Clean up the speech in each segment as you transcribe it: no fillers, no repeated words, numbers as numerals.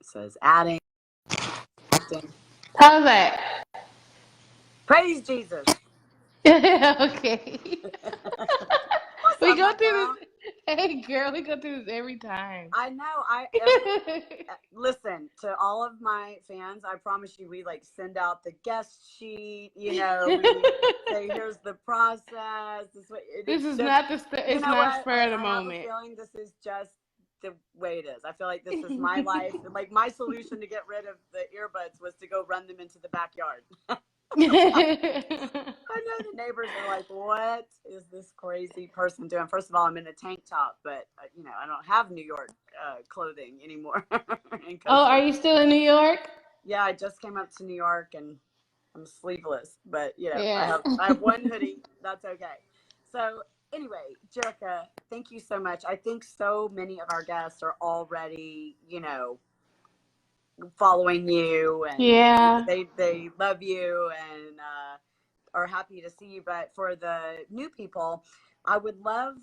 says adding, acting. How's that? Praise Jesus. Okay. What's We up, go my through girl? this. Hey, girl, we go through this every time. I know. Listen to all of my fans. I promise you, we like send out the guest sheet. We say here's the process. This It's is just, not the. you It's know not what? spur of the I have a moment. feeling this is just the way it is. I feel like this is my life. Like my solution to get rid of the earbuds was to go run them into the backyard. I know the neighbors are like, what is this crazy person doing? First of all, I'm in a tank top, but I don't have New York clothing anymore in Oh, Costa are Rica. you still in New York? Yeah, I just came up to New York and I'm sleeveless, but I Yeah. have one hoodie. That's okay. So anyway, Jerrica, thank you so much. I think so many of our guests are already, following you, and Yeah. they love you and are happy to see you. But for the new people, I would love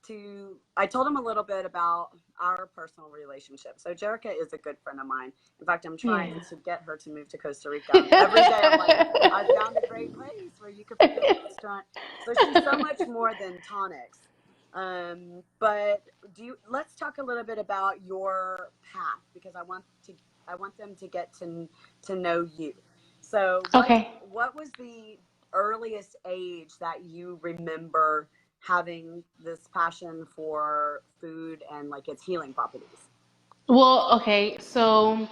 to. I told them a little bit about our personal relationship. So Jerrica is a good friend of mine. In fact, I'm trying to get her to move to Costa Rica. Every day I'm like, I found a great place where you could be a restaurant. So she's so much more than Tonics. But let's talk a little bit about your path, because I want them to get to know you. So Okay. what was the earliest age that you remember having this passion for food and like its healing properties? Well, okay. So,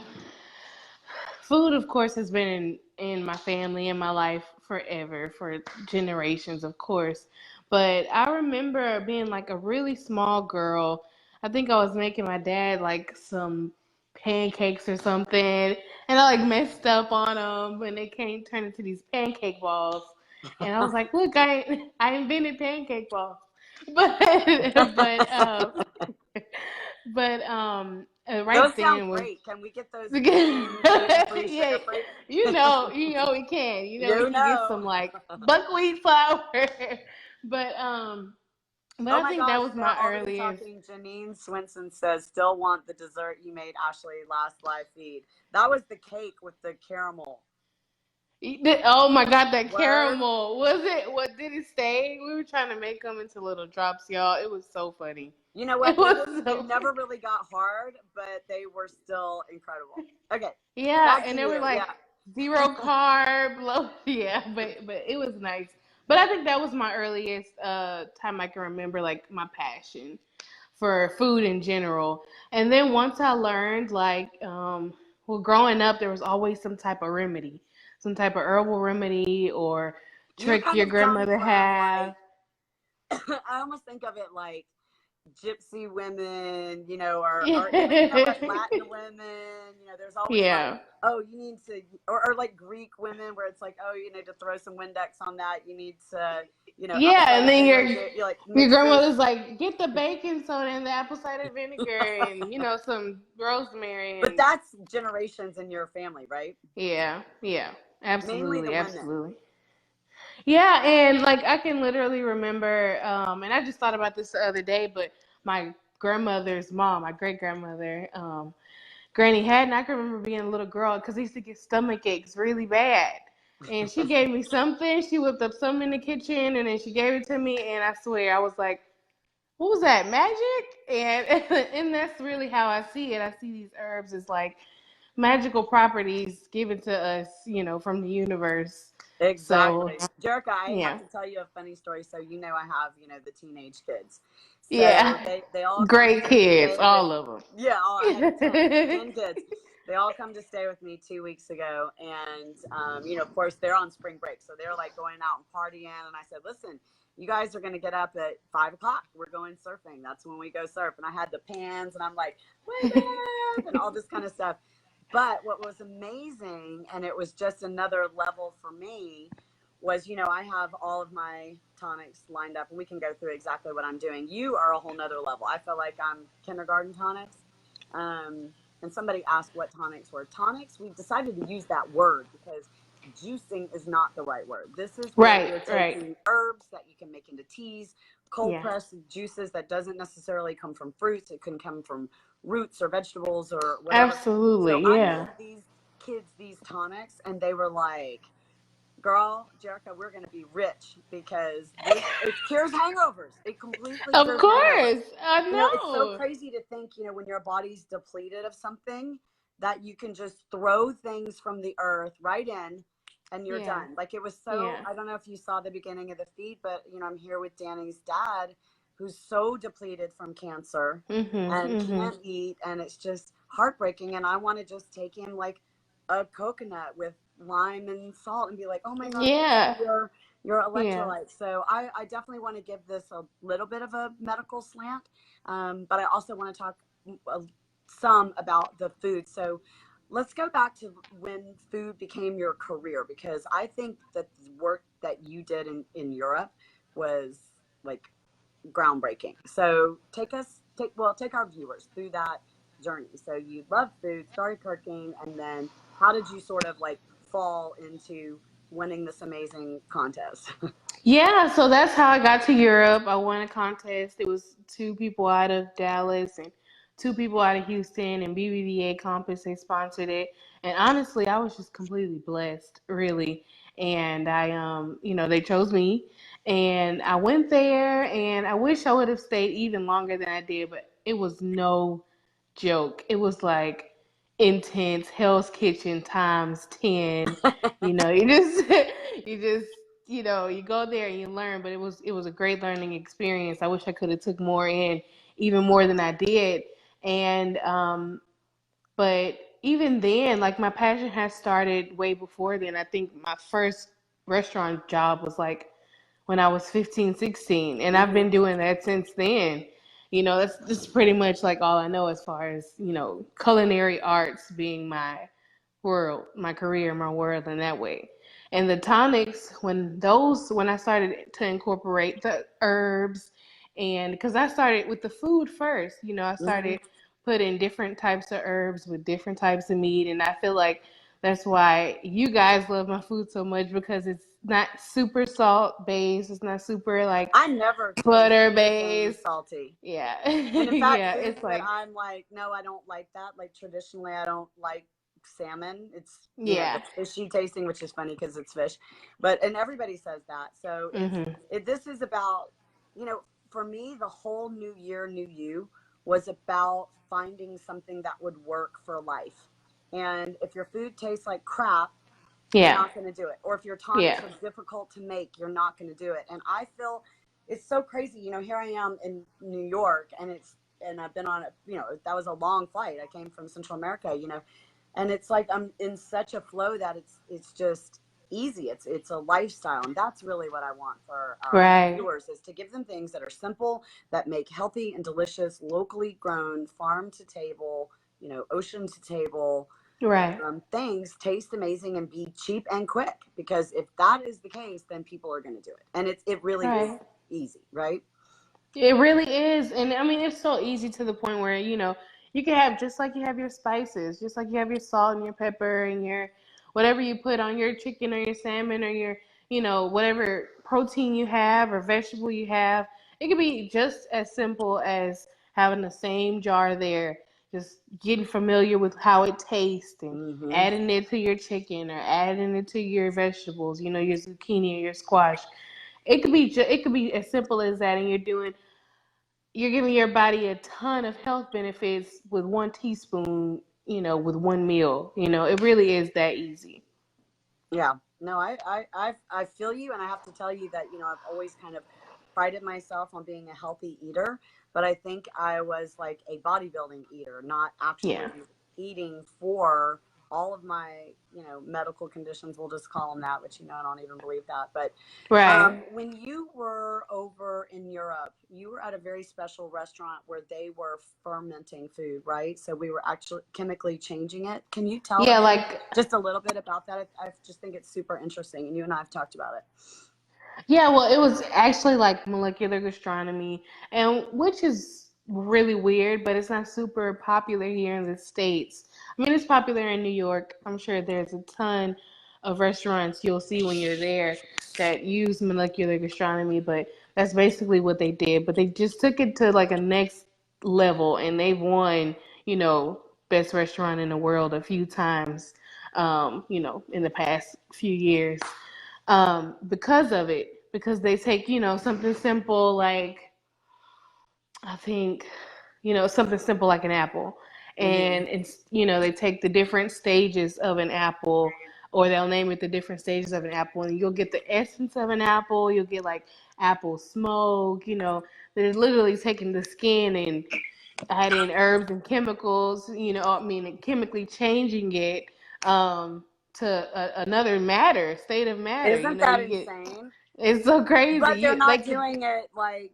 food, of course, has been in my family, in my life forever, for generations, of course. But I remember being like a really small girl. I think I was making my dad like some pancakes or something, and I like messed up on them, and they came turned into these pancake balls. And I was like, "Look, I invented pancake balls." But but right Those sound then was great. Can we get those gluten-free, yeah, sugar-free? we You can get know. some like buckwheat flour, but Oh I my think that gosh, was we're my already earliest. talking. Janine Swinson says, still want the dessert you made Ashley last live feed. That was the cake with the caramel. Oh my God, that Word. caramel, was it? What did it stay? We were trying to make them into little drops, y'all. It was so funny. You know It what? was They so never really got hard, but they were still incredible. Okay, Yeah, back to and they were you. like Yeah. zero carb, low. Yeah, but it was nice. But I think that was my earliest time I can remember, like my passion for food in general. And then once I learned, like, well, growing up, there was always some type of remedy, some type of herbal remedy or You trick kind your of come grandmother from have. like, I almost think of it like gypsy women, or even, like Latin women, there's always like, Yeah. oh, you need to, or like Greek women where it's like, oh, to throw some Windex on that. You need to, apple Yeah, and cider then vinegar, you like your mix those. grandmother's like, get the baking soda and the apple cider vinegar and some rosemary But and that's generations in your family, right? yeah, Mainly the absolutely, women. absolutely. Yeah, and like I can literally remember, and I just thought about this the other day, but my grandmother's mom, my great grandmother, Granny Hadden, I can remember being a little girl because I used to get stomach aches really bad. And she gave me something. She whipped up something in the kitchen and then she gave it to me. And I swear, I was like, what was that, magic? And and that's really how I see it. I see these herbs as like magical properties given to us, from the universe. So, Exactly. Jerrica, I have yeah. to tell you a funny story. So, I have, the teenage kids. So Yeah. they all come Great to kids, stay with, all of them. yeah, I had 10 kids. They all come to stay with me 2 weeks ago. And, of course, they're on spring break. So they're like going out and partying. And I said, listen, you guys are going to get up at 5 o'clock. We're going surfing. That's when we go surf. And I had the pans and I'm like, wake up, and all this kind of stuff. But what was amazing, and it was just another level for me, was, I have all of my tonics lined up, and we can go through exactly what I'm doing. You are a whole nother level. I feel like I'm kindergarten tonics. Um, and somebody asked what tonics were. Tonics, we decided to use that word because juicing is not the right word. This is where Right, you're right. taking herbs that you can make into teas, cold Yeah. pressed juices that doesn't necessarily come from fruits. It can come from roots or vegetables or whatever. So Absolutely. I Yeah. made these kids these tonics, and they were like, girl, Jerrica, we're going to be rich because it cures hangovers. It completely Of cures hangovers. course. I It's so know. crazy to think, when your body's depleted of something, that you can just throw things from the earth right in and you're Yeah. done. Like, it was so, Yeah. I don't know if you saw the beginning of the feed, but, I'm here with Danny's dad, who's so depleted from cancer and Mhm. can't eat. And it's just heartbreaking. And I want to just take in like a coconut with lime and salt and be like, oh my gosh, this Yeah. is your Yeah. electrolytes. So I definitely want to give this a little bit of a medical slant, but I also want to talk some about the food. So let's go back to when food became your career, because I think that the work that you did in Europe was like groundbreaking. So take our viewers through that journey. So you loved food, started cooking, and then how did you sort of like fall into winning this amazing contest? Yeah, so that's how I got to Europe. I won a contest. It was two people out of Dallas and two people out of Houston, and BBVA Compass, they sponsored it. And honestly, I was just completely blessed, really. And they chose me, and I went there, and I wish I would have stayed even longer than I did, but it was no joke. It was like intense Hell's Kitchen times 10. You just you just you go there and you learn, but it was a great learning experience. I wish I could have took more in, even more than I did. And but even then, like, my passion has started way before then. I think my first restaurant job was like when I was 15, 16, and I've been Hmm. doing that since then. That's pretty much like all I know as far as, culinary arts being my world, my career, my world in that way. And the tonics, when I started to incorporate the herbs, and because I started with the food first, I Hmm. started putting different types of herbs with different types of meat, and I feel like that's why you guys love my food so much, because it's not super salt based, it's not super like I never taste butter anything based. salty. Yeah. And in fact, Yeah, foods it's that like, I'm like, no, I don't like that. Like, traditionally, I don't like salmon. It's, the yeah. fishy tasting, which is funny because it's fish. And everybody says that. So Mhm. this is about, you know, for me, the whole New Year, New You was about finding something that would work for life. And if your food tastes like crap, you're Yeah. not going to do it. Or if your tonics Yeah. are difficult to make, you're not going to do it. And I feel it's so crazy. Here I am in New York, and I've been on that was a long flight. I came from Central America, and it's like I'm in such a flow that it's just easy. It's a lifestyle. And that's really what I want for our Right. viewers, is to give them things that are simple, that make healthy and delicious, locally grown, farm to table, ocean to table Right. things taste amazing and be cheap and quick. Because if that is the case, then people are going to do it, and it really is Right. easy, right? It really is. And I mean, it's so easy to the point where, you can have, just like you have your spices, just like you have your salt and your pepper and your whatever you put on your chicken or your salmon or your, whatever protein you have or vegetable you have. It could be just as simple as having the same jar there, just getting familiar with how it tastes and Mm-hmm. adding it to your chicken or adding it to your vegetables, your zucchini or your squash. It could be as simple as that, and you're giving your body a ton of health benefits with 1 teaspoon, with one meal. It really is that easy. Yeah, no, I feel you, and I have to tell you that I've always kind of prided myself on being a healthy eater, but I think I was like a bodybuilding eater, not actually Yeah. eating for all of my medical conditions. We'll just call them that, which I don't even believe that. But Right. when you were over in Europe, you were at a very special restaurant where they were fermenting food, right? So we were actually chemically changing it. Can you tell Yeah, everybody like, just a little bit about that? I just think it's super interesting, and you and I have talked about it. yeah, well, it was actually like molecular gastronomy, and which is really weird, but it's not super popular here in the States. I mean, it's popular in New York. I'm sure there's a ton of restaurants you'll see when you're there that use molecular gastronomy, but that's basically what they did. But they just took it to like a next level, and they've won, best restaurant in the world a few times, in the past few years, because of it. Because they take, something simple like, I think, something simple like an apple. And it's, they take the different stages of an apple, or they'll name it the different stages of an apple, and you'll get the essence of an apple. You'll get like apple smoke, they're literally taking the skin and adding herbs and chemicals, and chemically changing it, to another state of matter. Isn't that insane? It's so crazy. But they're not doing it like,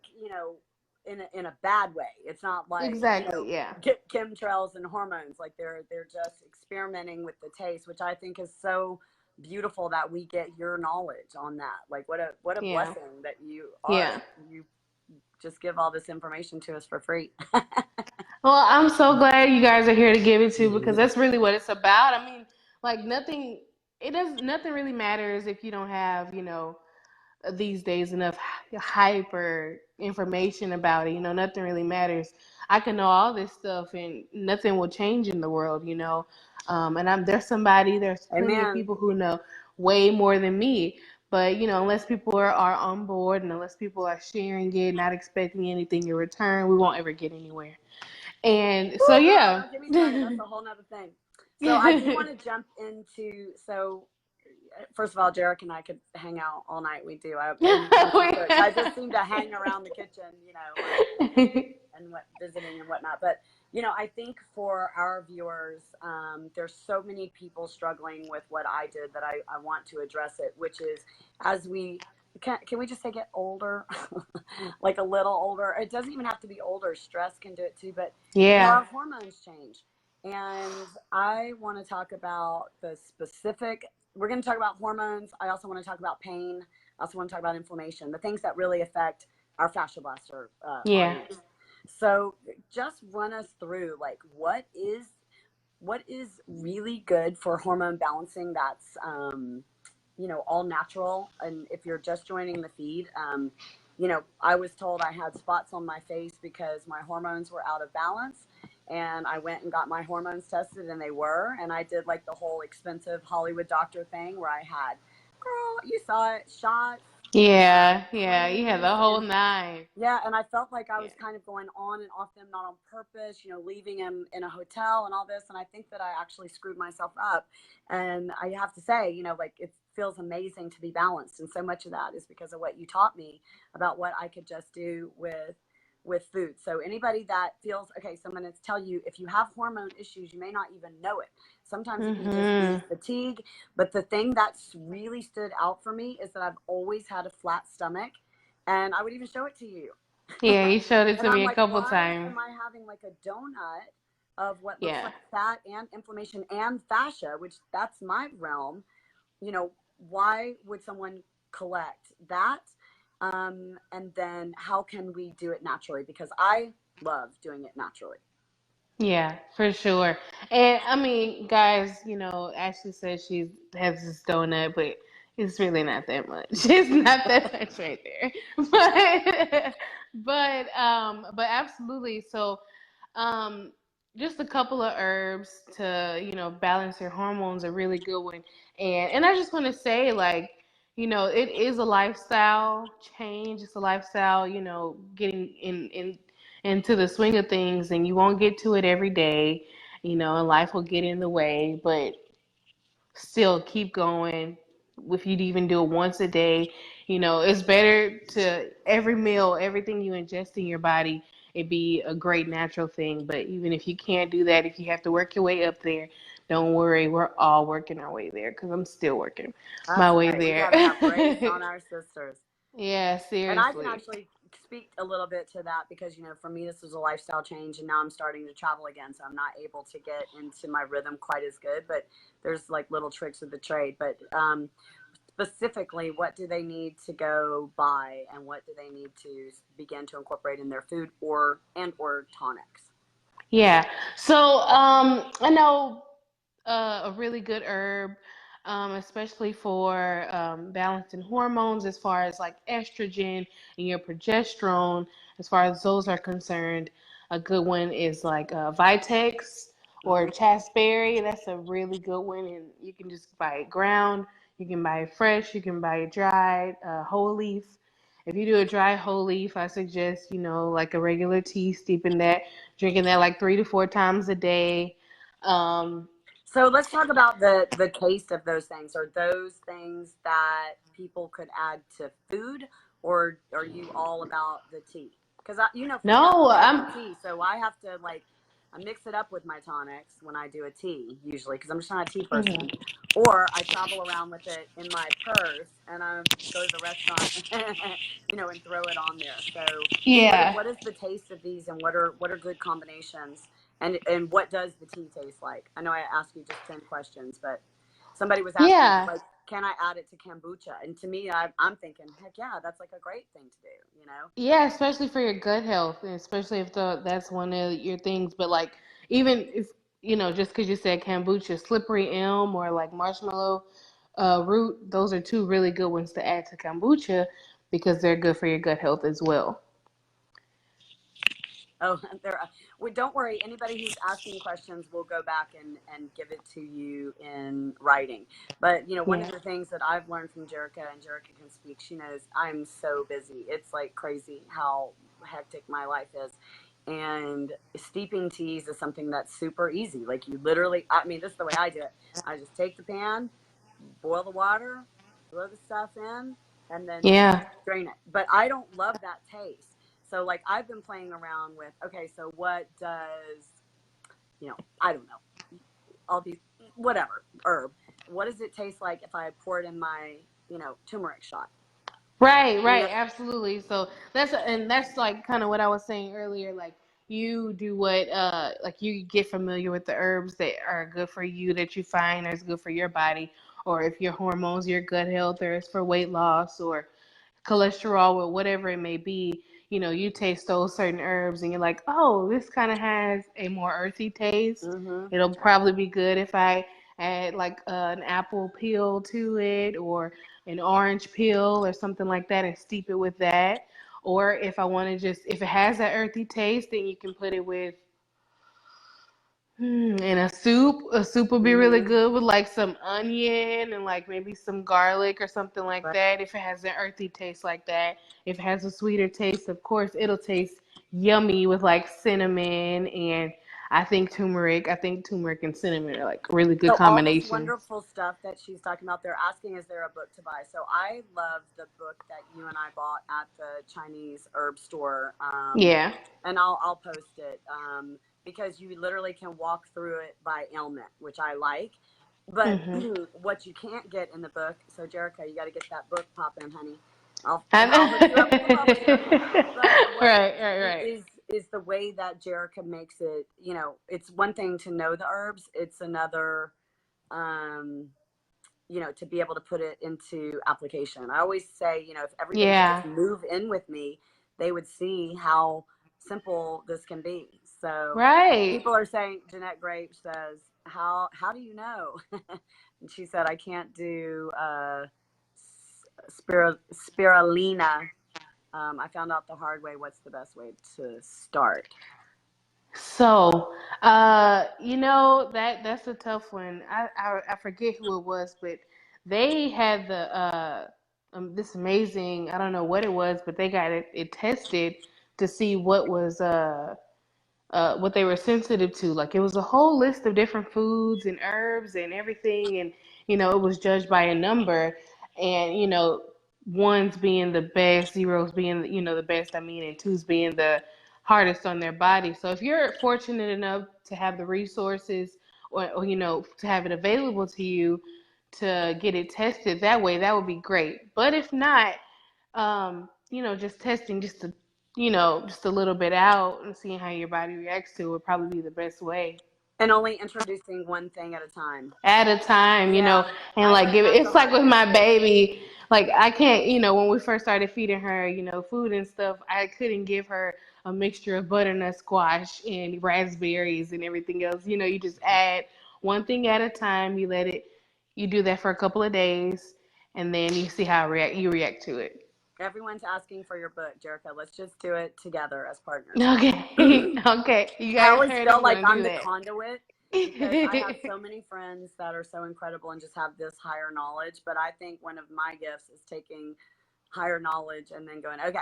in a bad way. It's not like exactly, yeah, chemtrails and hormones. Like they're just experimenting with the taste, which I think is so beautiful that we get your knowledge on that. Like what a blessing that you are. You just give all this information to us for free. Well, I'm so glad you guys are here to give it to, because that's really what it's about. I mean, like nothing really matters if you don't have, these days enough hype or information about it. Nothing really matters. I can know all this stuff and nothing will change in the world, and there's plenty of people who know way more than me. But, unless people are on board, and unless people are sharing it, not expecting anything in return, we won't ever get anywhere. And so, yeah. Get me started. That's a whole nother thing. So I do want to jump into, first of all, Jerrica and I could hang out all night. We do. I just seem to hang around the kitchen, and visiting and whatnot. But, I think for our viewers, there's so many people struggling with what I did that I want to address it, which is can we just say get older, like a little older? It doesn't even have to be older. Stress can do it too. But our hormones change. And I want to talk about we're going to talk about hormones. I also want to talk about pain. I also want to talk about inflammation, the things that really affect our FasciaBlaster audience. So just run us through, like, what is really good for hormone balancing that's, all natural. And if you're just joining the feed, I was told I had spots on my face because my hormones were out of balance. And I went and got my hormones tested, and they were. And I did like the whole expensive Hollywood doctor thing where I had, girl, you saw it, shots. Yeah, you had the whole 9. Yeah, and I felt like I was kind of going on and off them, not on purpose, leaving him in a hotel and all this. And I think that I actually screwed myself up. And I have to say, like, it feels amazing to be balanced. And so much of that is because of what you taught me about what I could just do with food. So anybody that feels, okay, so I'm going to tell you, if you have hormone issues, you may not even know it. Sometimes it can just be fatigue. But the thing that's really stood out for me is that I've always had a flat stomach, and I would even show it to you. Yeah, you showed it to me a couple times. Am I having like a donut of what looks like fat and inflammation and fascia, which that's my realm? Why would someone collect that? And then how can we do it naturally? Because I love doing it naturally. Yeah, for sure. And I mean, guys, Ashley says she has this donut, but it's really not that much. It's not that much right there. But absolutely. So, just a couple of herbs to, balance your hormones, a really good one. And I just want to say, like, it is a lifestyle change. It's a lifestyle, getting into the swing of things, and you won't get to it every day, and life will get in the way, but still keep going. If you'd even do it once a day, it's better to every meal, everything you ingest in your body, it be a great natural thing. But even if you can't do that, if you have to work your way up there, don't worry. We're all working our way there, because I'm still working my way there. We gotta have grace on our sisters. Yeah, seriously. And I can actually speak a little bit to that because, for me, this was a lifestyle change, and now I'm starting to travel again. So I'm not able to get into my rhythm quite as good, but there's like little tricks of the trade. But specifically, what do they need to go buy, and what do they need to begin to incorporate in their food or tonics? Yeah. So I know a really good herb especially for balancing hormones as far as like estrogen and your progesterone. As far as those are concerned, a good one is like Vitex or Mm-hmm. Chasteberry. That's a really good one, and you can just buy it ground. You can buy it fresh. You can buy it dried, whole leaf. If you do a dry whole leaf, I suggest, like a regular tea, steeping that, drinking that like 3 to 4 times a day. Um, So let's talk about the taste of those things. Are those things that people could add to food, or are you all about the tea? Because for me, no, I love the I'm. tea, so I have to I mix it up with my tonics when I do a tea usually because I'm just not a tea person. Mhm. Or I travel around with it in my purse and I go to the restaurant, and throw it on there. So Yeah, what is the taste of these, and what are good combinations? And what does the tea taste like? I know I asked you just 10 questions, but somebody was asking, yeah, like, can I add it to kombucha? And to me, I'm thinking, heck yeah, that's like a great thing to do. yeah. Especially for your gut health, and especially if that's one of your things. But like, even if just because you said kombucha, slippery elm or like marshmallow root, those are two really good ones to add to kombucha because they're good for your gut health as well. Oh, well, don't worry. Anybody who's asking questions, we'll go back and give it to you in writing. But, one of Yeah, the things that I've learned from Jerrica, and Jerrica can speak, she knows I'm so busy. It's like crazy how hectic my life is. And steeping teas is something that's super easy. Like you literally, I mean, this is the way I do it. I just take the pan, boil the water, throw the stuff in, and then just yeah. drain it. But I don't love that taste. So like I've been playing around with, okay, so what does, I don't know, all these whatever herb. What does it taste like if I pour it in my, turmeric shot? Right, You know, right, absolutely. So that's like kind of what I was saying earlier. Like you do what like you get familiar with the herbs that are good for you that you find is good for your body, or if your hormones, your gut health, or it's for weight loss or cholesterol or whatever it may be. You taste those certain herbs and you're like, oh, this kind of has a more earthy taste. mm-hmm. It'll probably be good if I add like an apple peel to it or an orange peel or something like that and steep it with that. Or if I want to if it has that earthy taste, then you can put it with in a soup. A soup would be really Mm-hmm. good with like some onion and like maybe some garlic or something like Right. that. If it has an earthy taste like that, if it has a sweeter taste, of course, it'll taste yummy with like cinnamon and I think turmeric and cinnamon are like really good So all this combinations. wonderful stuff that she's talking about, they're asking, is there a book to buy? So I love the book that you and I bought at the Chinese herb store, Yeah. and I'll post it, because you literally can walk through it by ailment, which I like. But Mhm. what you can't get in the book, so Jerrica, you got to get that book popping, honey. I'll hook you up with the publisher. But what Right, right, right. is the way that Jerrica makes it. It's one thing to know the herbs; it's another, um, to be able to put it into application. I always say, if everybody could just Yeah. move in with me, they would see how simple this can be. So Right. people are saying, Jeanette Grape says, how do you know? And she said, I can't do spirulina. I found out the hard way. What's the best way to start? So, that's a tough one. I forget who it was, but they had this amazing. I don't know what it was, but they got it tested to see what they were sensitive to. Like it was a whole list of different foods and herbs and everything, and it was judged by a number, and ones being the best, zeros being the best. I mean, and twos being the hardest on their body. So if you're fortunate enough to have the resources or to have it available to you to get it tested that way, that would be great. But if not, just testing just a little bit out and seeing how your body reacts to it would probably be the best way. And only introducing one thing at a time. At a time, Yeah, and I like learned give it. that the It's like hard with way. my baby. Like I can't, when we first started feeding her, food and stuff, I couldn't give her a mixture of butternut squash and raspberries and everything else. You just add one thing at a time. You let it, You do that for a couple of days, and then you see how you react to it. Everyone's asking for your book, Jerrica. Let's just do it together as partners. Okay. Okay. You I guys always heard feel I'm like gonna I'm do the that. conduit because I have so many friends that are so incredible and just have this higher knowledge. But I think one of my gifts is taking higher knowledge and then going, okay,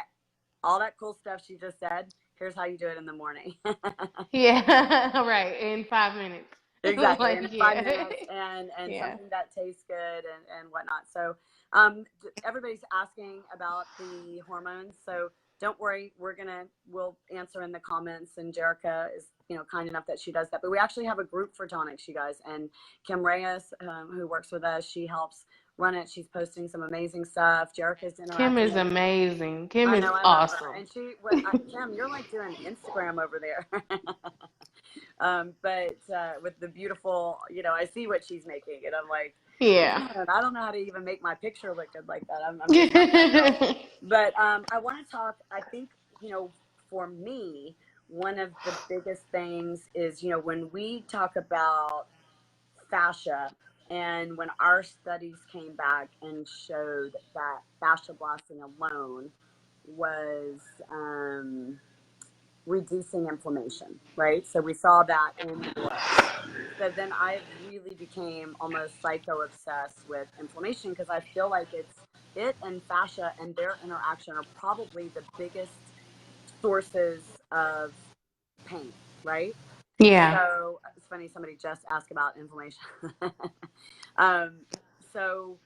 all that cool stuff she just said, here's how you do it in the morning. Yeah, right. In 5 minutes. Exactly. Like, And in yeah. 5 minutes and Yeah. something that tastes good and whatnot. So everybody's asking about the hormones. So don't worry, we'll answer in the comments, and Jerrica is, kind enough that she does that. But we actually have a group for Tonics, you guys, and Kim Reyes, who works with us, she helps run it. She's posting some amazing stuff. Jerrica's Kim interacting is with. amazing. Kim I is know, I love her. awesome. And Kim, you're like doing Instagram over there. But with the beautiful, I see what she's making, and I'm like, Yeah. man, I don't know how to even make my picture look good like that. I'm just not that girl. But I want to talk. I think, for me, one of the biggest things is, when we talk about fascia, and when our studies came back and showed that fascia blasting alone was reducing inflammation, right? So we saw that in the blood. So then I really became almost psycho obsessed with inflammation, because I feel like it and fascia and their interaction are probably the biggest sources of pain, right? Yeah. So it's funny, somebody just asked about inflammation. um, so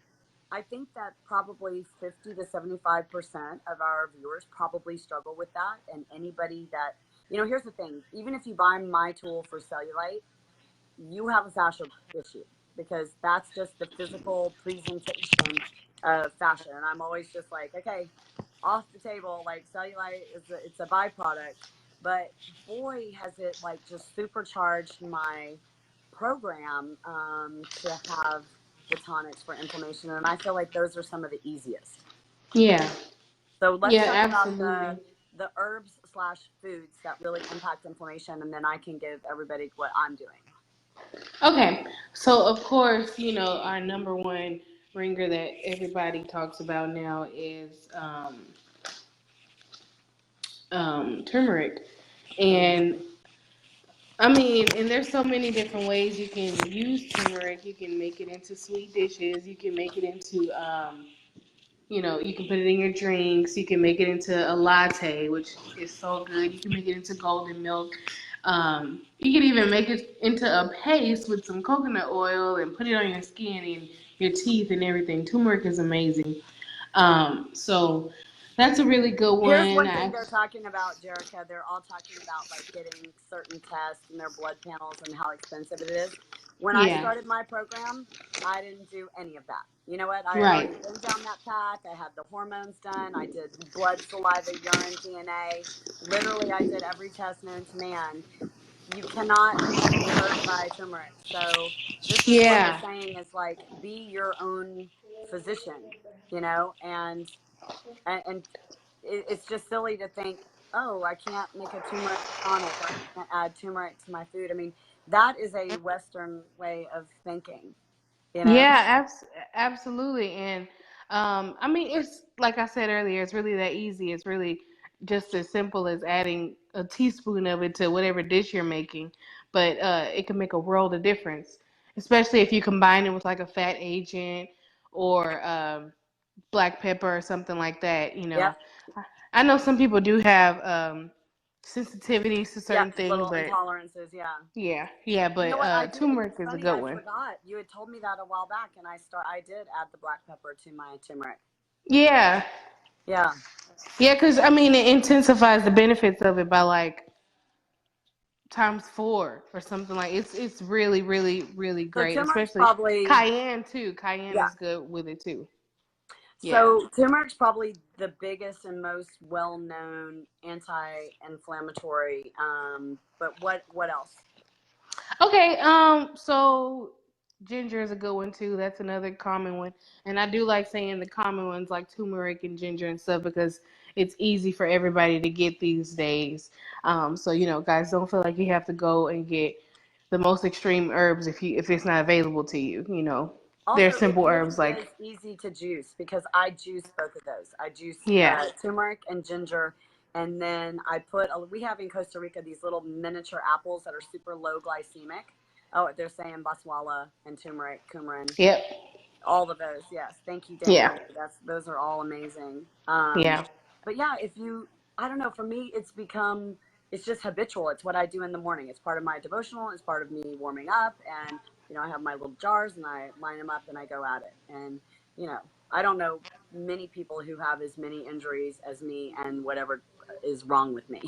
I think that probably 50 to 75% of our viewers probably struggle with that. And anybody that, here's the thing, even if you buy my tool for cellulite, you have a fascia issue, because that's just the physical presentation of fascia. And I'm always just like, okay, off the table, like cellulite it's a byproduct, but boy, has it like just supercharged my program to have the tonics for inflammation. And I feel like those are some of the easiest. Yeah. So let's Yeah, talk about absolutely. the herbs / foods that really impact inflammation, and then I can give everybody what I'm doing. Okay. So, of course, our number one ringer that everybody talks about now is turmeric. And I mean, and there's so many different ways you can use turmeric. You can make it into sweet dishes. You can make it into, you can put it in your drinks. You can make it into a latte, which is so good. You can make it into golden milk. You can even make it into a paste with some coconut oil and put it on your skin and your teeth and everything. Turmeric is amazing. So that's a really good Here's one. one thing they're talking about, Jerrica. They're all talking about like getting certain tests in their blood panels and how expensive it is. When I Yeah, started my program, I didn't do any of that. You know what? I had right. already been down that path. I had the hormones done. I did blood, saliva, urine, DNA. Literally, I did every test known to man. You cannot be hurt by turmeric. So this is what we're Yeah. saying is like, be your own physician, and it's just silly to think, oh, I can't make a turmeric tonic, or I can't add turmeric to my food. I mean, that is a Western way of thinking, you know? Yeah, absolutely. And I mean, it's like I said earlier, it's really that easy. It's really just as simple as adding a teaspoon of it to whatever dish you're making. But it can make a world of difference, especially if you combine it with like a fat agent or black pepper or something like that. Yep. I know some people do have sensitivities to Yep. certain things, Little but intolerances. Yeah. yeah, You know but what I did? turmeric It's is a funny. good I one. forgot. You had told me that a while back, and I did add the black pepper to my turmeric. Yeah. Yeah. Yeah, because I mean, it intensifies the benefits of it by like times four or something. Like it's really, really, really So great. turmeric's Especially probably, cayenne too. Cayenne yeah. is good with it too. Yeah. So turmeric's probably the biggest and most well-known anti-inflammatory. But what else? Okay. So ginger is a good one too. That's another common one, and I do like saying the common ones like turmeric and ginger and stuff because it's easy for everybody to get these days. So guys, don't feel like you have to go and get the most extreme herbs if it's not available to you. They're Also, simple it herbs, really like is easy to juice because I juice both of those. I juice yeah, turmeric and ginger, and then I put. We have in Costa Rica these little miniature apples that are super low glycemic. Oh, they're saying baswala and turmeric, cumin, yep, all of those. Yes, thank you, yeah, Daniel. Those are all amazing. yeah. But yeah, if you, I don't know, for me, it's just habitual. It's what I do in the morning. It's part of my devotional. It's part of me warming up, and I have my little jars and I line them up and I go at it. And you know, I don't know many people who have as many injuries as me and whatever is wrong with me.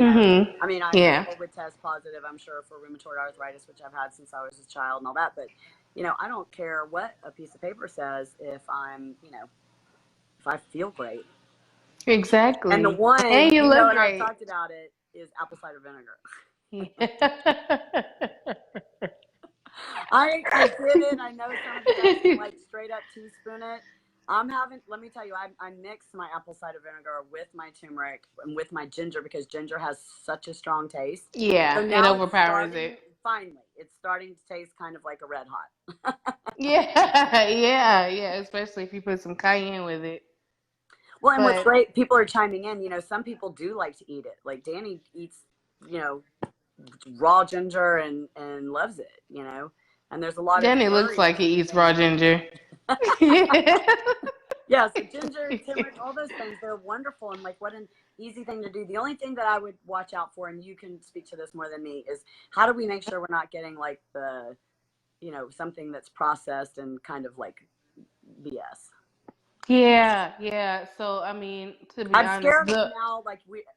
Mhm. I mean, Yeah. people would test positive, I'm sure, for rheumatoid arthritis, which I've had since I was a child and all that. But I don't care what a piece of paper says if I feel great. And the Exactly. one, And you look and I've great. talked about it, is apple cider vinegar. Yeah. I did it. I know some of you guys can like straight up teaspoon it. Let me tell you, I mix my apple cider vinegar with my turmeric and with my ginger because ginger has such a strong taste. So Yeah, it now overpowers it. it's starting to taste kind of like a red hot. Yeah, yeah. Especially if you put some cayenne with it. Well, and what's But great, people are chiming in. Some people do like to eat it. Like Danny eats, you know, raw ginger and loves it. And there's a lot of Danny looks like areas he in eats raw ginger. ginger. Yeah. Yeah, so ginger, turmeric, all those things, they're wonderful and like what an easy thing to do. The only thing that I would watch out for, and you can speak to this more than me, is how do we make sure we're not getting like something that's processed and kind of like BS. Yeah. So I mean, to be I'm honest, scared of now,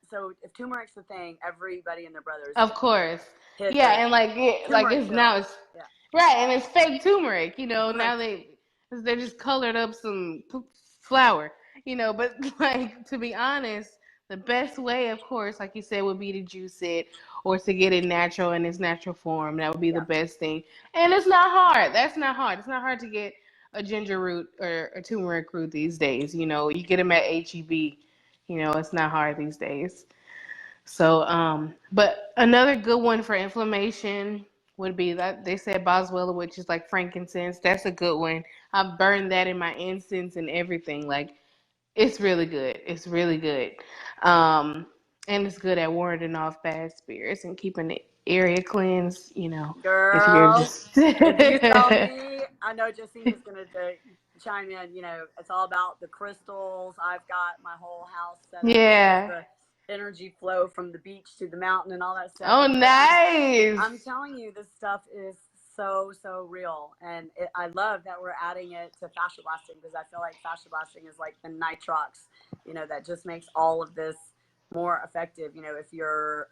so if turmeric's the thing, everybody and their brothers of course, hit yeah, the and like turmeric it's now pill. it's Yeah. right, and it's fake turmeric. Right. Now they just colored up some flour. But like to be honest, the best way, of course, like you said, would be to juice it or to get it natural in its natural form. That would be the Yeah. best thing, and it's not hard. That's not hard. It's not hard to get a ginger root or a turmeric root these days. You get them at HEB. It's not hard these days. So, but another good one for inflammation would be that they said boswellia, which is like frankincense. That's a good one. I've burned that in my incense and everything. Like, it's really good. It's really good. Um, and it's good at warding off bad spirits and keeping the area cleansed, if you're Girl, just. if you saw me, I know Jacina's going to chime in. It's all about the crystals. I've got my whole house set up Yeah. the energy flow from the beach to the mountain and all that stuff. Oh, And so nice. I'm telling you, this stuff is so, so real. And I love that we're adding it to FasciaBlasting because I feel like FasciaBlasting is like the nitrox, that just makes all of this more effective. If you're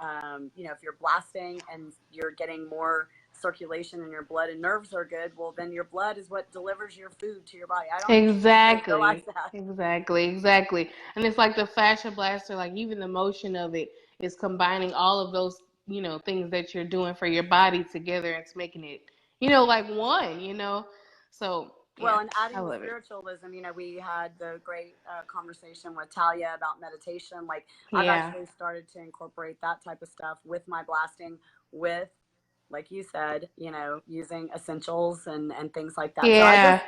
blasting and you're getting more circulation in your blood and nerves are good, well, then your blood is what delivers your food to your body. I don't think people realize Exactly. that. Exactly. And it's like the fascia blaster, like even the motion of it is combining all of those, things that you're doing for your body together and it's making it, like one. So, Well, yeah, and I adding the love it. spiritualism, we had the great conversation with Talia about meditation. Like, I've Yeah. actually started to incorporate that type of stuff with my blasting, with, like you said, using essentials and things like that. So Yeah.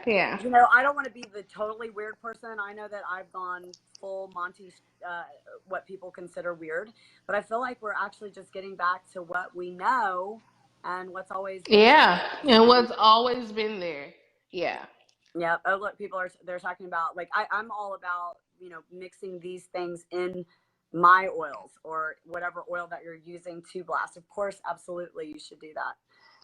I don't want to be the totally weird person. I know that I've gone full Monty, what people consider weird, but I feel like we're actually just getting back to what we know and what's always been Yeah. there. And And what's always been there. Yeah. yeah. Oh, look, they're talking about like I'm all about mixing these things in my oils or whatever oil that you're using to blast. Of course, absolutely, you should do that.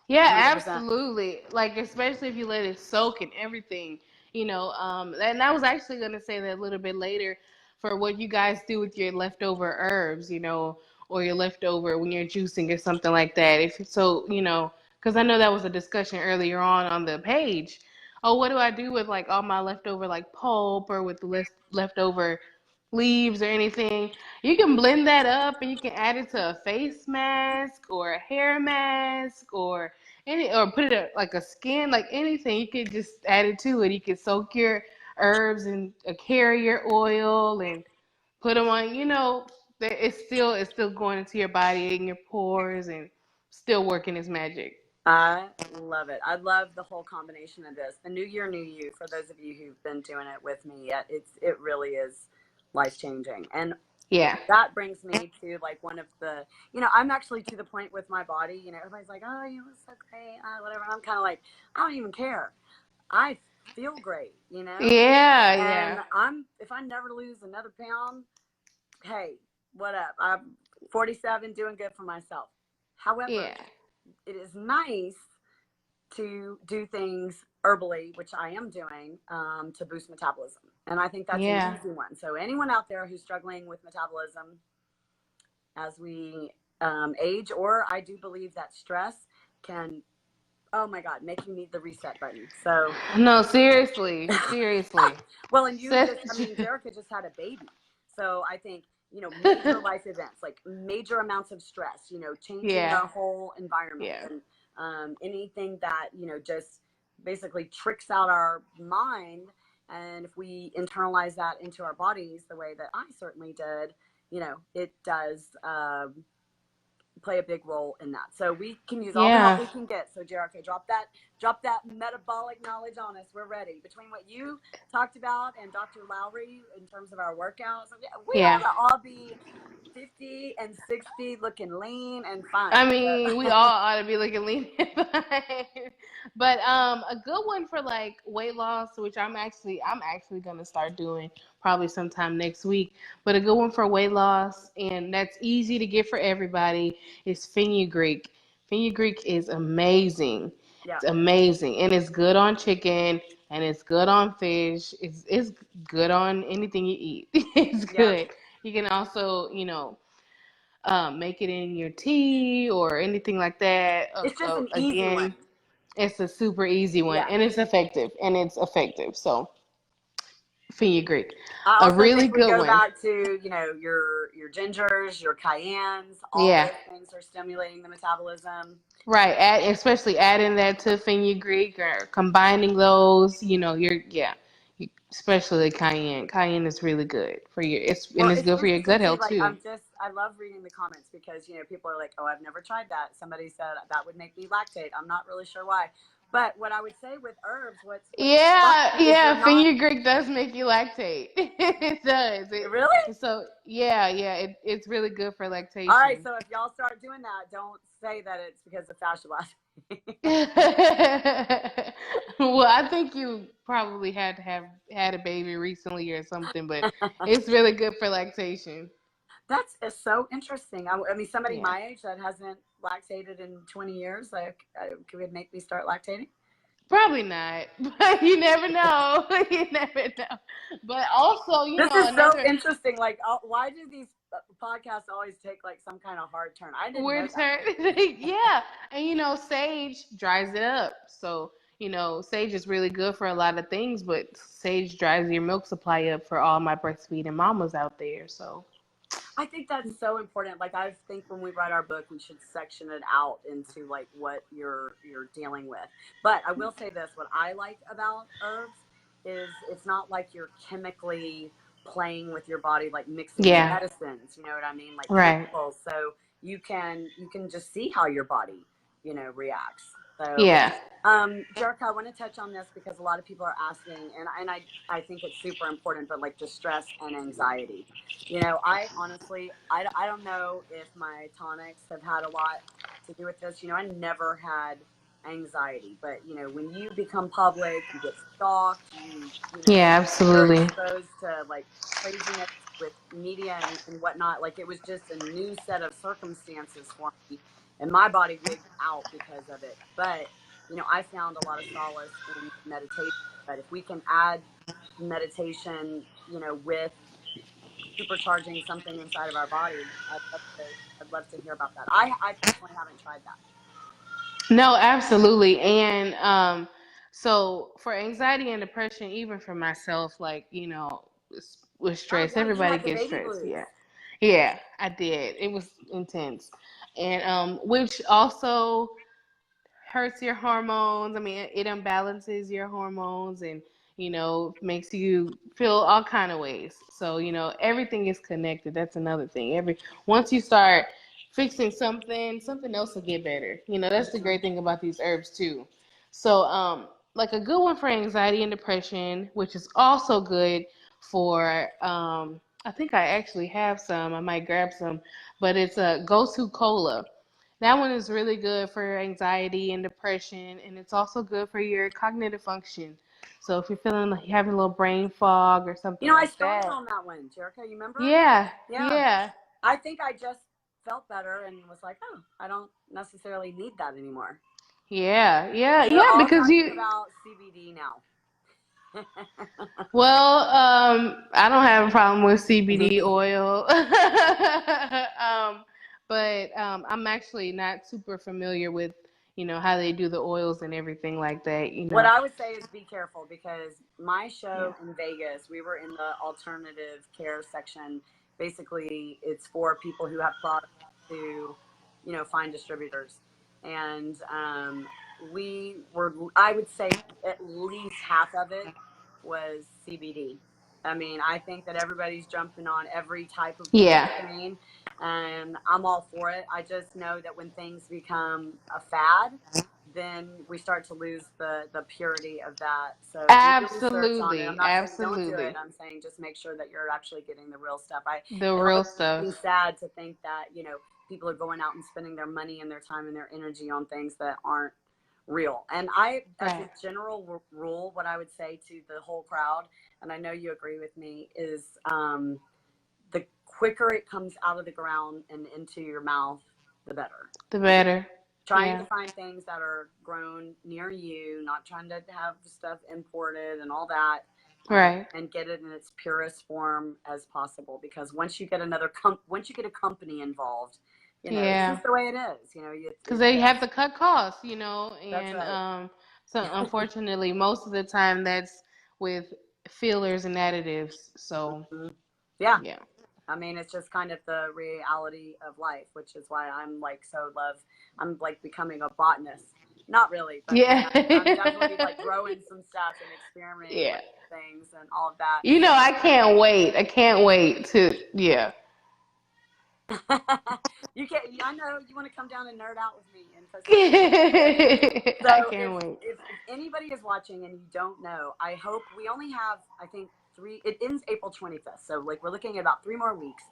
Yeah, 100%. absolutely. Like especially if you let it soak and everything, and I was actually gonna say that a little bit later for what you guys do with your leftover herbs, or your leftover when you're juicing or something like that. If so, because I know that was a discussion earlier on the page. Oh, what do I do with like all my leftover like pulp or with the leftover leaves or anything? You can blend that up and you can add it to a face mask or a hair mask or put it like a skin, like anything. You could just add it to it. You could soak your herbs in a carrier oil and put them on. It's still going into your body and your pores and still working its magic. I love it. I love the whole combination of this. The new year, new you. For those of you who've been doing it with me, it really is life changing. And Yeah. that brings me to like one of the, I'm actually to the point with my body. Everybody's like, oh, you look so great, whatever. And I'm kind of like, I don't even care. I feel great, Yeah, And yeah. if I never lose another pound, hey, what up? I'm 47, doing good for myself. However, Yeah. it is nice to do things herbally, which I am doing, to boost metabolism. And I think that's an Yeah. easy one. So anyone out there who's struggling with metabolism as we age, or I do believe that stress can, oh my God, make you need the reset button. So, No, seriously. Seriously. well, and Such... Jerrica just had a baby. So I think, major life events, like major amounts of stress, changing Yeah. our whole environment, Yeah. and anything that, just basically tricks out our mind. And if we internalize that into our bodies the way that I certainly did, it does play a big role in that. So we can use all the help Yeah. we can get. So Jerrica, drop that metabolic knowledge on us. We're ready. Between what you talked about and Dr. Lowry in terms of our workouts, we Yeah. ought to all be 50 and 60 looking lean and fine. I mean, we all ought to be looking lean and fine. But a good one for like weight loss, which I'm actually gonna start doing probably sometime next week. But a good one for weight loss, and that's easy to get for everybody, is fenugreek. Fenugreek is amazing. Yeah. It's amazing, and it's good on chicken, and it's good on fish. It's good on anything you eat. It's Yeah. good. You can also, make it in your tea or anything like that. It's just an easy one. Again, it's a super easy one, Yeah. and it's effective. So, fenugreek, I a also really think we good go one. back to, your gingers, your cayennes, all Yeah, those things are stimulating the metabolism. right. Especially adding that to fenugreek or combining those. Especially cayenne. Cayenne is really good for your. Well, It's it's good for your interesting gut too. health Like, too. I love reading the comments because, people are like, oh, I've never tried that. Somebody said that would make me lactate. I'm not really sure why. But what I would say with herbs, what's Yeah, funny is you're yeah, not fenugreek does make you lactate. It does. really. So yeah, it's really good for All right. lactation. So if y'all start doing that, don't say that it's because of FasciaBlasters. Well, I think you probably had to have had a baby recently or something, but it's really good for lactation. That's so interesting. I mean, somebody Yeah. my age that hasn't lactated in 20 years, like, could make me start lactating. Probably not, but you never know. You never know. But also, This is so another interesting. Like, why do these podcasts always take like some kind of hard turn? I didn't know weird that. turn. Yeah. And sage dries it up. So, sage is really good for a lot of things, but sage dries your milk supply up for all my breastfeeding mamas out there. So, I think that's so important. Like, I think when we write our book, we should section it out into like what you're dealing with. But I will say this: what I like about herbs is it's not like you're chemically playing with your body, like mixing yeah. medicines. You know what I mean? Like Right. chemicals. So you can just see how your body reacts. So Yeah. Jerrica, I want to touch on this because a lot of people are asking, and I think it's super important, but like distress and anxiety. I honestly, I don't know if my tonics have had a lot to do with this. I never had anxiety, but when you become public, you get stalked, Yeah, you're absolutely. exposed to like craziness with media and whatnot. Like, it was just a new set of circumstances for me, and my body wigged out because of it. But I found a lot of solace in meditation. But if we can add meditation, with supercharging something inside of our body, I'd love to hear about that. I personally haven't tried that. No, absolutely. And so for anxiety and depression, even for myself, like, with Oh stress, yeah, you everybody had the gets baby stressed. blues. Yeah. Yeah, I did. It was intense. And which also hurts your hormones. I mean, it imbalances your hormones and, makes you feel all kind of ways. So, everything is connected. That's another thing. Once you start fixing something else will get better. You know, that's the great thing about these herbs too. So, like a good one for anxiety and depression, which is also good for, I think I actually have some. I might grab some, but it's a go-to cola. That one is really good for anxiety and depression, and it's also good for your cognitive function. So if you're feeling like you're having a little brain fog or something I like started that. on that one, Jerrica. You remember? Yeah, Yeah. yeah. I think I just felt better and was like, oh, I don't necessarily need that anymore. Yeah, They're all because talking about CBD now. well, I don't have a problem with CBD oil. But I'm actually not super familiar with, how they do the oils and everything like that, What I would say is be careful, because my Yeah. show in Vegas, we were in the alternative care section. Basically, it's for people who have products to, find distributors. And I would say at least half of it was CBD. I mean, I think that everybody's jumping on every type of weed Yeah. strain, and I'm all for it. I just know that when things become a fad, then we start to lose the purity of that. So do your research on it. I'm Absolutely. not saying don't do it. Absolutely. I'm saying just make sure that you're actually getting the real stuff. The It real almost makes stuff. me sad to think that, people are going out and spending their money and their time and their energy on things that aren't real. And as a Right. general rule, what I would say to the whole crowd, and I know you agree with me, is the quicker it comes out of the ground and into your mouth, the better. The better. Trying to Yeah. find things that are grown near you, not trying to have stuff imported and all that, Right. and get it in its purest form as possible. Because once you get once you get a company involved, it's Yeah. just the way it is. Because they have to cut costs, That's and right. so unfortunately, most of the time that's with fillers and additives. So Mhm. Yeah. yeah. I mean, it's just kind of the reality of life, which is why I'm like I'm like becoming a botanist. Not really, but like Yeah. I'm definitely like growing some stuff and experimenting Yeah. with things and all of that. I can't wait. I can't wait to, yeah. You can I know you want to come down and nerd out with me in Costa Rica. I So can't wait. if anybody is watching and you don't know, I hope we only have, I think, it ends April 25th. So like we're looking at about 3 more weeks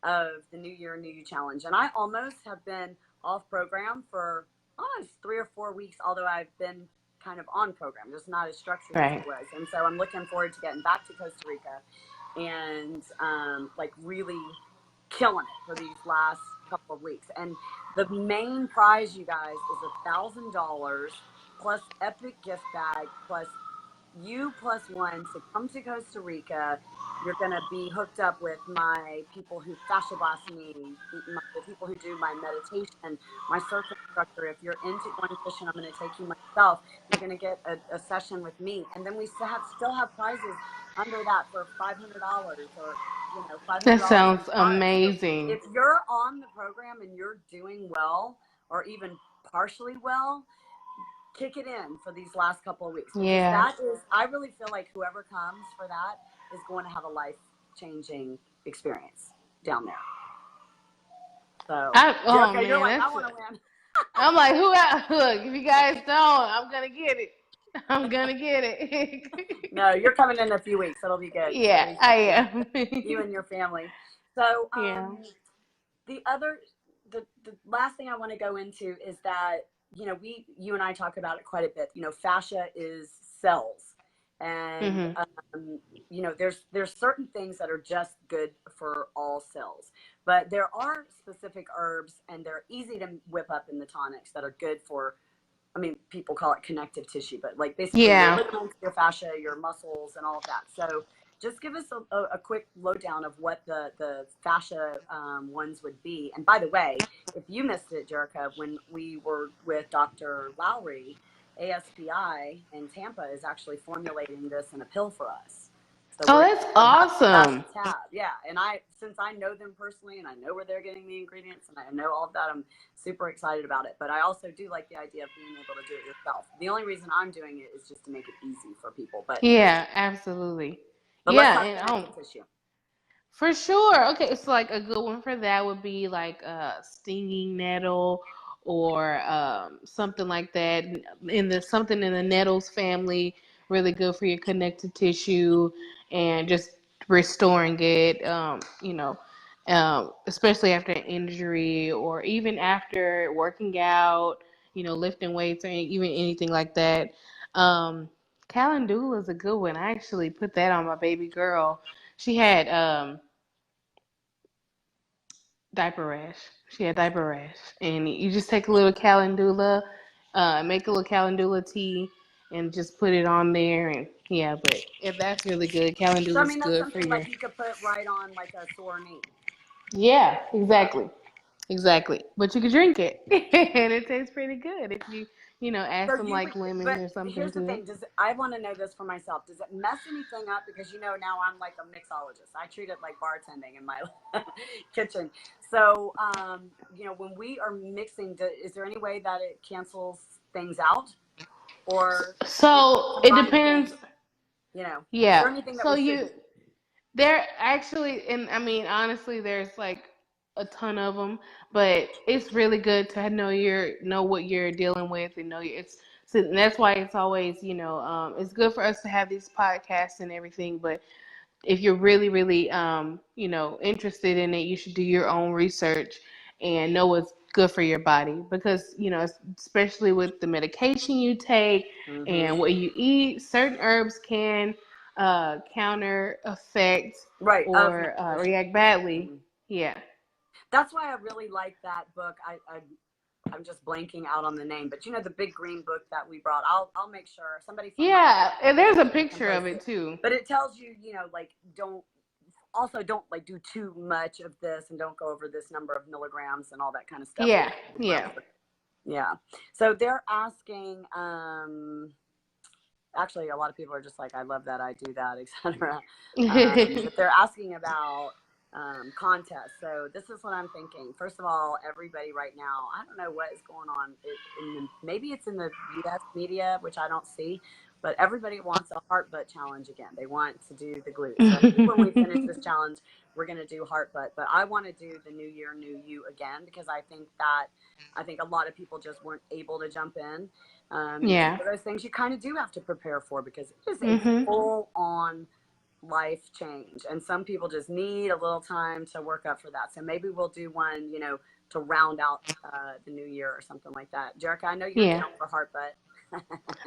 of the New Year, New You challenge. And I almost have been off program for almost 3 or 4 weeks, although I've been kind of on program, just not as structured as Right. it was. And so I'm looking forward to getting back to Costa Rica and like really killing it for these last couple of weeks. And the main prize, you guys, is $1,000 plus epic gift bag plus you plus one to come to Costa Rica. You're going to be hooked up with my people who fascia blast me, the people who do my meditation, my circle instructor. If you're into going fishing, I'm going to take you myself. You're going to get a session with me. And then we still have prizes under that for $500 or, That $500 in sounds cards. So amazing. if you're on the program and you're doing well or even partially well, kick it in for these last couple of weeks, because Yeah. I really feel like whoever comes for that is going to have a life-changing experience down there. So, Oh Jerrica, you're man, like, I want to win. I'm like, look, if you guys don't, I'm gonna get it. I'm gonna get it. No, you're coming in a few weeks. It'll be good. Yeah, I am. You and your family. So, Yeah. the last thing I want to go into is that, you and I talk about it quite a bit. Fascia is cells, and there's certain things that are just good for all cells, but there are specific herbs, and they're easy to whip up in the tonics that are good for. I mean, people call it connective tissue, but like basically your ligaments, your fascia, your muscles, and all of that. So just give us a quick lowdown of what the fascia ones would be. And by the way, if you missed it, Jerrica, when we were with Dr. Lowry, ASPI in Tampa is actually formulating this in a pill for us. So Oh, we're that's awesome. tab. Yeah. And since I know them personally and I know where they're getting the ingredients and I know all of that, I'm super excited about it. But I also do like the idea of being able to do it yourself. The only reason I'm doing it is just to make it easy for people. But Yeah, absolutely. let's Yeah, talk and connective tissue. For sure. Okay, it's like a good one for that would be like a stinging nettle or something like that. In the something in the nettles family, really good for your connective tissue and just restoring it. Especially after an injury or even after working out, lifting weights or even anything like that. Um, Calendula is a good one. I actually put that on my baby girl. She had diaper rash. She had diaper rash, and you just take a little calendula, make a little calendula tea, and just put it on there. And yeah, but if that's really good, So I calendula is mean, that's good for something your. like you could put right on like a sore knee. Yeah, exactly, exactly. But you can drink it, and it tastes pretty good if you add So some you would, like lemon but or something here's the to it. thing: I want to know this for myself? Does it mess anything up? Because now I'm like a mixologist. I treat it like bartending in my kitchen. So when we are mixing, is there any way that it cancels things out, or if you So it combine depends. things? Is Yeah. there anything that So we you shouldn't? There actually, and I mean, honestly, there's like a ton of them, but it's really good to know what you're dealing with and so that's why it's always, it's good for us to have these podcasts and everything, but if you're really, really, interested in it, you should do your own research and know what's good for your body because, especially with the medication you take Mm-hmm. and what you eat, certain herbs can counter effect Right, of or nutrition. react badly. Mm-hmm. Yeah. That's why I really like that book. I'm just blanking out on the name, but the big green book that we brought. I'll make sure somebody from my Yeah. And there's a can picture of post it it. too. But it tells you, like don't like do too much of this and don't go over this number of milligrams and all that kind of stuff. Yeah. Yeah. Yeah. So they're asking, actually a lot of people are just like, I love that, I do that, etc. But they're asking about contests. So this is what I'm thinking. First of all, everybody right now, I don't know what is going on maybe it's in the US media, which I don't see, but everybody wants a heart butt challenge again. They want to do the glutes. So I think when we finish this challenge, we're going to do heart butt, but I want to do the new year, new you again, because I think a lot of people just weren't able to jump in. It's Yeah. one of those things you kind of do have to prepare for because it is a Mhm. full on life change. And some people just need a little time to work up for that. So maybe we'll do one, to round out the new year or something like that. Jerrica, I know you're Yeah. down for heart butt.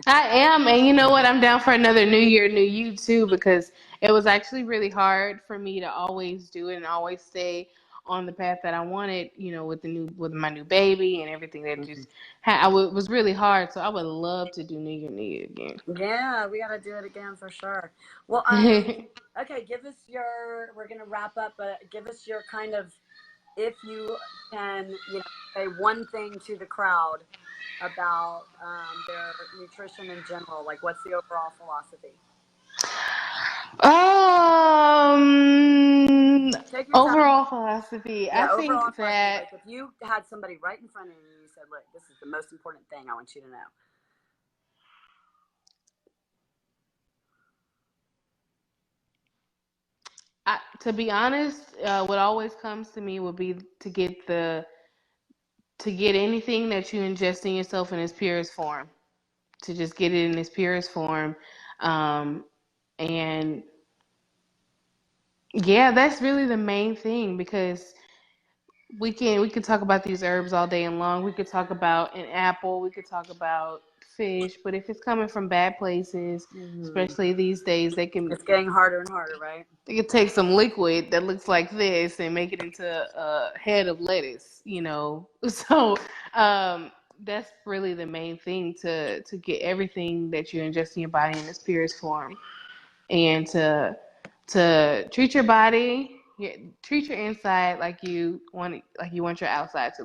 I am, and you know what? I'm down for another New Year, New You too, because it was actually really hard for me to always do it and always stay on the path that I wanted. With my new baby and everything that just was really hard. So I would love to do New Year, New You again. Yeah, we got to do it again for sure. Well, okay, we're going to wrap up, but give us your kind of, if you can, say one thing to the crowd about their nutrition in general, like what's the overall philosophy? Take your time. Overall philosophy. Yeah, I overall think philosophy. that Like if you had somebody right in front of you and you said, look, this is the most important thing I want you to know. to be honest, what always comes to me would be to get anything that you ingest in yourself in its purest form. To just get it in its purest form. And yeah, that's really the main thing because we can talk about these herbs all day and long. We could talk about an apple, we could talk about fish, but if it's coming from bad places, especially these days, It's getting harder and harder, right? they could take some liquid that looks like this and make it into a head of lettuce. So that's really the main thing to get everything that you ingest in your body in its purest form, and to treat your body, treat your inside like you want your outside to